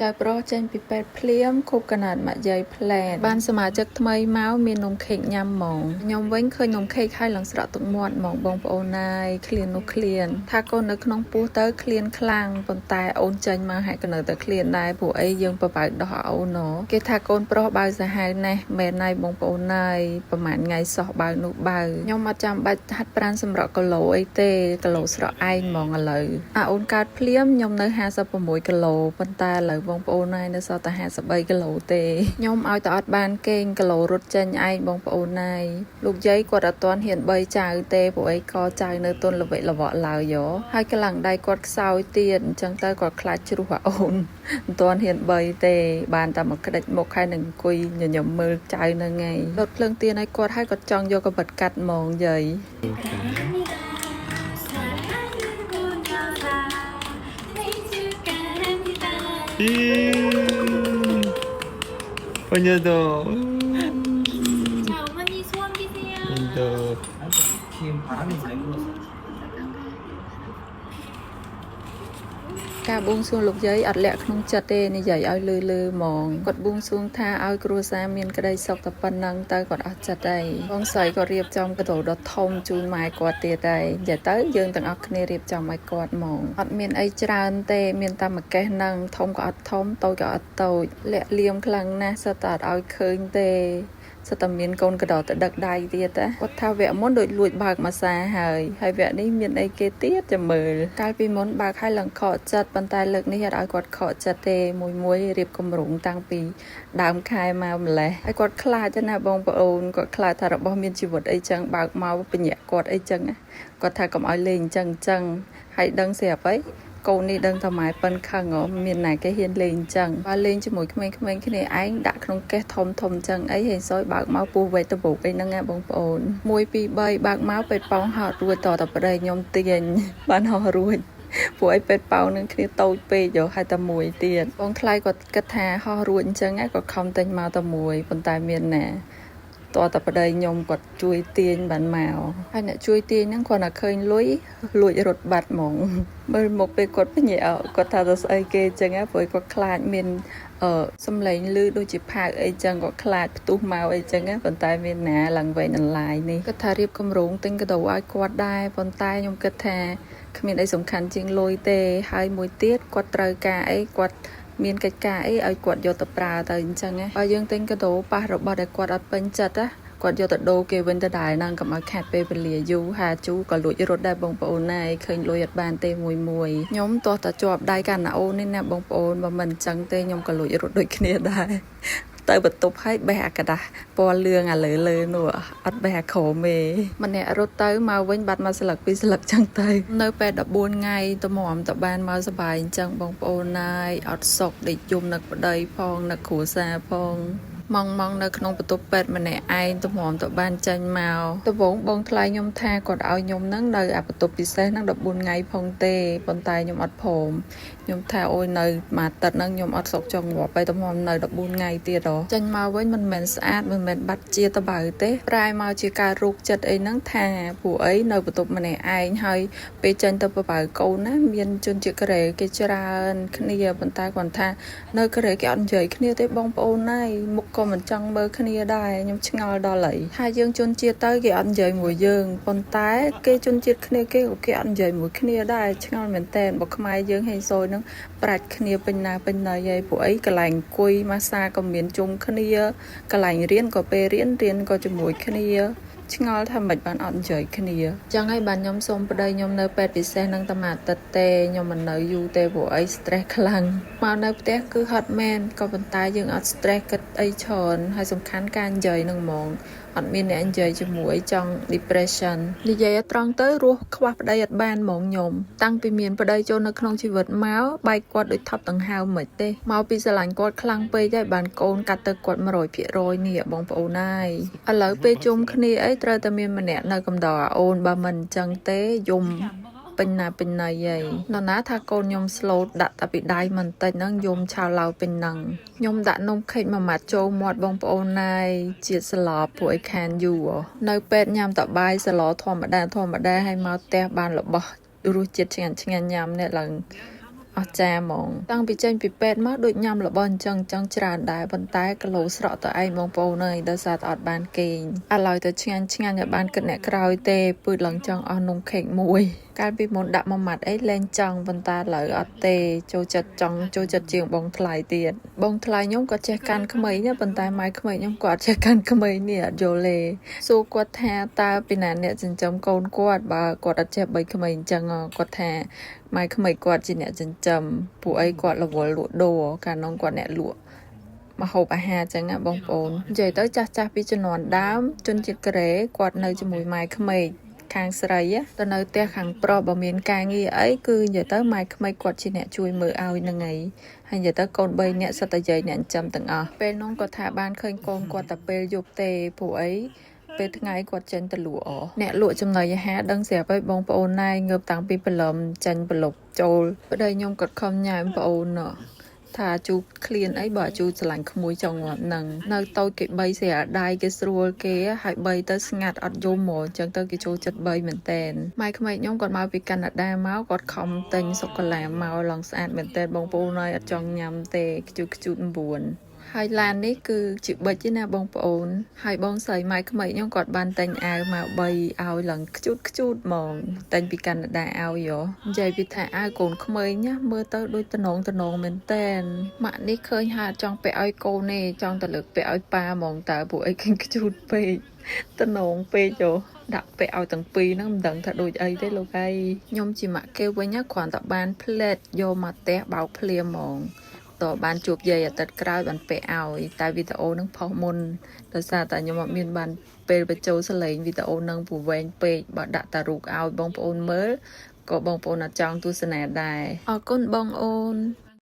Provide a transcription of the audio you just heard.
ចៅប្រុសចេញពីពេទ្យភ្លាមខូបកណាត់មកយាយផ្លែតបានសមាជិកថ្មីមកមាននំខេកញ៉ាំហ្មងខ្ញុំវិញឃើញនំខេកហើយឡើងស្រក់ទឹកមាត់ហ្មងបងប្អូនណាយឃ្លាននោះឃ្លានថាកូននៅក្នុងពោះទៅឃ្លានខ្លាំងប៉ុន្តែអូនចេញមកហាក់ក៏នៅតែឃ្លានដែរព្រោះអីយើងបបើកដោះអូនណគេថាកូនប្រុសបើសាហាវណាស់មែនណាយបងប្អូនណាយប្រហែលថ្ងៃសោះបើនោះបើខ្ញុំអត់ចាំបាច់ហាត់ប្រាណសម្រាប់គីឡូអីទេគីឡូស្រក់ឯងហ្មងឥឡូវអូនកើតភ្លាមខ្ញុំនៅ56គីឡូប៉ុន្តែឥឡូវបងប្អូនណាយនៅសល់តែ53គីឡូទេខ្ញុំឲ្យតែអត់បានគេងគីឡូរត់ចេញឯងបងប្អូនណាយលោកយាយគាត់អត់ទាន់ហ៊ានបីចៅទេព្រោះអីក៏ចៅនៅទុនល្វិចល្វក់ឡើយយោហើយកលាំងដៃគាត់ខ្សោយទៀតអញ្ចឹងទៅគាត់ខ្លាចជ្រុះអូនមិនទាន់ហ៊ានបីទេបានតែមកក្តិចមុខហើយនឹងអង្គុយញញឹមមើលចៅនឹងឯងរត់ភ្លើងទៀនឲ្យគាត់ហើយគាត់ចង់យកកបិតកាត់ហ្មងយាយPanjado. 자, 어머니 소원 비세요. Panjado. 지금 바람이 잘 불어서 ការបួងសួងលោកយាយអត់លាក់ក្នុងចិត្តទេនិយាយឲ្យលឺហ្មងគាត់បួងសួងថាឲ្យគ្រួសារមានក្តីសុខតែប៉ុណ្ណឹងទៅគាត់អស់ចិត្តហើយបងស្រីក៏រៀបចំកដោដ៏ធំជូនម៉ែគាត់ទៀតហើយនិយាយទៅយើងទាំងអស់គ្នារៀបចំឲ្យគាត់ហ្មងអត់មានអីច្រើនទេមានតែមួយកេះហ្នឹងធំក៏អត់ធំតូចក៏អត់តូចលាក់លៀមខ្លាំងណាស់សត្វតែអត់ឲ្យឃើញទេសត្វតែមានកូនកដោទៅដឹកដៃទៀតគាត់ថាវគ្គមុនដូចលួចបើកមួយសាហើយវគ្គនេះមានអីគេទៀតចាំមើលកាលពីមុនបើកឲ្យឡើងខកចិត្តប៉ុន្តែលើកនេះអត់ឲ្យគាត់ខកចិត្តទេមួយរៀបគម្រោងតាំងពីដើមខែមកម្លេះហើយគាត់ខ្លាចណាបងប្អូនគាត់ខ្លាចថារបស់មានជីវិតអីចឹងបើកមកបញ្ញាក់គាត់អីចឹងគាត់ថាកុំឲ្យលេងចឹងហើយដឹងស្រាប់អីកូននេះដឹងថាម៉ែប៉ិនខឹងមានណាគេហ៊ានលេងចឹងបើលេងជាមួយក្មេងៗគ្នាឯងដាក់ក្នុងកេះធំចឹងអីហេសយបើកមកពោះវេតបោកអីហ្នឹងណាបងប្អូន1 2 3បើកមកពេទ្យប៉ោងហត់រួចតតែប្តីខ្ញុំទាញបានហោះរួចព្រោះឯពេទ្យប៉ោងនឹងគ្នាតូចពេកយកឲ្យតែមួយទៀតបងថ្លៃគាត់គិតថាហោះរួចអញ្ចឹងគាត់ខំតែញមកតែមួយប៉ុន្តែមានណាតតែប្តីខ្ញុំគាត់ជួយទាញបានមកហើយអ្នកជួយទាញហ្នឹងគាត់តែឃើញលុយលួចរត់បាត់ហ្មងមើលមកពេលគាត់ភ្ញាក់គាត់ថាទៅស្អីគេអញ្ចឹងព្រោះគាត់ខ្លាចមានសំឡេងឮដូចជាផាកអីចឹងគាត់ខ្លាចផ្ទុះមកអីចឹងប៉ុន្តែមានណាឡើងវែងអន្លាយនេះគាត់ថារៀបគម្រោងទិញកដោឲ្យគាត់ដែរប៉ុន្តែខ្ញុំគិតថាគ្មានអីសំខាន់ជាងលុយទេហើយមួយទៀតគាត់ត្រូវការអីគាត់មានកិច្ចការអីឲ្យគាត់យកទៅប្រើទៅអញ្ចឹងបើយើងទិញកដោប៉ះរបស់ដែលគាត់អត់ពេញចិត្តគាត់យកទៅដូរគេវិញទៅដែរហ្នឹងកុំឲ្យខាត់ពេលវេលាយូរហាជូក៏លួចរត់ដែរបងប្អូនណាយឃើញលុយអត់បានទេមួយខ្ញុំទាស់តែជាប់ដៃកាណាអូននេះណាបងប្អូនបើមិនអញ្ចឹងទេខ្ញុំក៏លួចរត់ដូចគ្នាដែរទៅបន្ទប់ឲ្យបេះអាកដាស់ពណ៌លឿងអាលើនោះអត់បេះអាក្រមទេម្នាក់រត់ទៅមកវិញបាត់មកស្លឹក2ស្លឹកចឹងទៅនៅពេល14ថ្ងៃទៅមកតបានមកសុបាយអញ្ចឹងបងប្អូនណាយអត់សុកដេកយំនឹកប្តីផងនឹកគ្រួសារផងម៉ងនៅក្នុងបន្ទប់ពេទ្យម្នាក់ឯងទំហំទៅបានចាញ់មកដំបូងបងថ្លៃខ្ញុំថាគាត់ឲ្យខ្ញុំនឹងនៅអាបន្ទប់ពិសេសនឹង14ថ្ងៃផងទេប៉ុន្តែខ្ញុំអត់ព្រមខ្ញុំថាអូយនៅមួយអាទិត្យហ្នឹងខ្ញុំអត់សុខចង់ងាប់ទៅទំហំនៅ14ថ្ងៃទៀតចាញ់មកវិញមិនមែនស្អាតមិនមែនបាត់ជាតបើទេប្រែមកជាការរោគចិត្តអីហ្នឹងថាព្រោះអីនៅបន្ទប់ម្នាក់ឯងហើយពេលចាញ់ទៅបបើកូនណាមានជនជាតិកូរ៉េគេច្រើនគ្នាប៉ុន្តែគាត់ថានៅកូរ៉េគេអត់និយាយគ្នាទេបងប្អូនណាយមុខក៏មិនចង់មើលគ្នាដែរខ្ញុំឆ្ងល់ដល់ហើយថាយើងជនជាតិទៅគេអត់និយាយមួយយើងប៉ុន្តែគេជនជាតិគ្នាគេក៏គេអត់និយាយមួយគ្នាដែរឆ្ងល់មែនតើបើខ្មែរយើងហេសយនឹងប្រាច់គ្នាពេញណាពេញណីហើយពួកអីកន្លែងអង្គុយម៉ាសាក៏មានជុំគ្នាកន្លែងរៀនក៏ពេលរៀនក៏ជាមួយគ្នាឆ្ងល់ថាមិនបានអត់និយាយគ្នាចឹងហើយបានខ្ញុំសូមប្តីខ្ញុំនៅពេទ្យពិសេសនឹងតែមួយអាទិត្យទេខ្ញុំមិននៅយូរទេព្រោះអី stress ខ្លាំងមកនៅផ្ទះគឺហត់មែនក៏ប៉ុន្តែយើងអត់ stress គិតអីច្រើនហើយសំខាន់ការនិយាយនឹងហ្មងអត់មានអ្នកនិយាយជាមួយចង់ depression និយាយឲ្យត្រង់ទៅរស់ខ្វះប្តីអត់បានហ្មងខ្ញុំតាំងពីមានប្តីចូលនៅក្នុងជីវិតមកបែកគាត់ដូចថប់ដង្ហើមមិនទេមកពីស្រឡាញ់គាត់ខ្លាំងពេកហើយបានកូនកាត់ទៅគាត់ 100% នេះបងប្អូនហើយឥឡូវពេលជុំគ្នាអីត្រូវតែមានម្នាក់នៅកំដរអូនបើមិនអញ្ចឹងទេយំពេញណាពេញណីហើយនរណាថាកូនខ្ញុំស្លូតដាក់តែពីដៃមិនតិចហ្នឹងយំឆាវឡៅពេញហ្នឹងខ្ញុំដាក់នំខេកមួយម៉ាត់ចូលមាត់បងប្អូនណាយជាតិស្លាប់ពួកឯខានយូរនៅពេទ្យញ៉ាំតបាយសឡធម្មតាហើយមកផ្ទះបានរបស់រសជាតិឆ្ងាញ់ញ៉ាំនេះឡើង អស្ចារ្យហ្មងតាំងពីចេញពីពេទ្យមកដូចញ៉ាំរបស់អញ្ចឹងច្រើនដែរប៉ុន្តែគីឡូស្រក់ទៅឯងបងប្អូនអើយដោយសារតែអត់បានគេងឥឡូវទៅឆ្ងាញ់ឲ្យបានគិតអ្នកក្រោយទេពឺតឡើងចង់អស់នំខេកមួយកាលពីមុនដាក់មួយម៉ាត់អីលែងចង់ប៉ុន្តែឥឡូវអត់ទេចូលចិត្តជាងបងថ្លៃទៀតបងថ្លៃខ្ញុំក៏ចេះកាន់ក្មេងដែរប៉ុន្តែម៉ែក្មេងខ្ញុំក៏អត់ចេះកាន់ក្មេងនេះអត់យល់ទេសួរគាត់ថាតើពីណាអ្នកចិញ្ចឹមកូនគាត់បើគាត់អត់ចេះបីក្មេងអញ្ចឹងគាត់ថាម៉ែក្មេងគាត់ជាអ្នកចិញ្ចឹមពួកអីគាត់រវល់លក់ដូរកាលនោះគាត់អ្នកលក់មកហូបអាហារចឹងណាបងប្អូននិយាយទៅចាស់ពីជំនាន់ដើមជនជាតិកូរ៉េគាត់នៅជាមួយម៉ែក្មេងខាងស្រីទៅនៅផ្ទះខាងប្រុសបើមានការងារអីគឺនិយាយទៅម៉ែក្មេងគាត់ជាអ្នកជួយមើលឲ្យនឹងអីហើយនិយាយទៅកូន3នាក់សិតតែយាយអ្នកចិញ្ចឹមទាំងអស់ពេលនោះគាត់ថាបានឃើញកូនគាត់តែពេលយប់ទេព្រោះអីពេលថ្ងៃគាត់ចេញទៅលក់អ្នកលក់ចំណីអាហារដឹងស្រាប់ហើយបងប្អូនណៃងើបតាំងពីព្រលឹមចេញប្រឡប់ចូលប្តីខ្ញុំគាត់ខំញ៉ាំបងប្អូនថាជូឃ្លានអីបើជូស្រឡាញ់ក្មួយចង់ងាប់នឹងនៅតូចគេបីស្រាដៃគេស្រួលគេហើយបីទៅស្ងាត់អត់យំហ្មងអញ្ចឹងទៅគេចូលចិត្តបីមែនតែនម៉ែក្មេកខ្ញុំគាត់មកពីកាណាដាមកគាត់ខំទិញសូកូឡាមកឡងស្អាតមែនតែនបងប្អូនហើយអត់ចង់ញ៉ាំទេខ្ជូត9ហើយឡាននេះគឺជាបិចទេណាបងប្អូនហើយបងស្រីម៉ែក្មេកខ្ញុំគាត់បានទិញអាវមក3ឲ្យឡើងខ្ជូតហ្មងទិញពីកាណាដាឲ្យនិយាយពីថាអាវកូនក្មេងណាមើលទៅដូចតំណងមែនតែនម៉ាក់នេះឃើញហាចង់ពាក់ឲ្យកូនទេចង់ទៅលើកពាក់ឲ្យប៉ាហ្មងតើពួកអីគេខ្ជូតពេកតំណងពេកដាក់ពាក់ឲ្យទាំងពីរហ្នឹងមិនដឹងថាដូចអីទេលោកអីខ្ញុំជាម៉ាក់គេវិញណាគ្រាន់តែបានផ្លេតយកមកផ្ទះបោកភ្លាមហ្មងតើបានជួបយាយអាទិត្យក្រោយបានពាក់ឲ្យតែវីដេអូនឹងផុសមុនដោយសារតែខ្ញុំអត់មានបានពេលបញ្ចូលសលេងវីដេអូនឹងព្រោះវែងពេកបើដាក់តារូបឲ្យបងប្អូនមើលក៏បងប្អូនអត់ចង់ទស្សនាដែរអរគុណបងអូន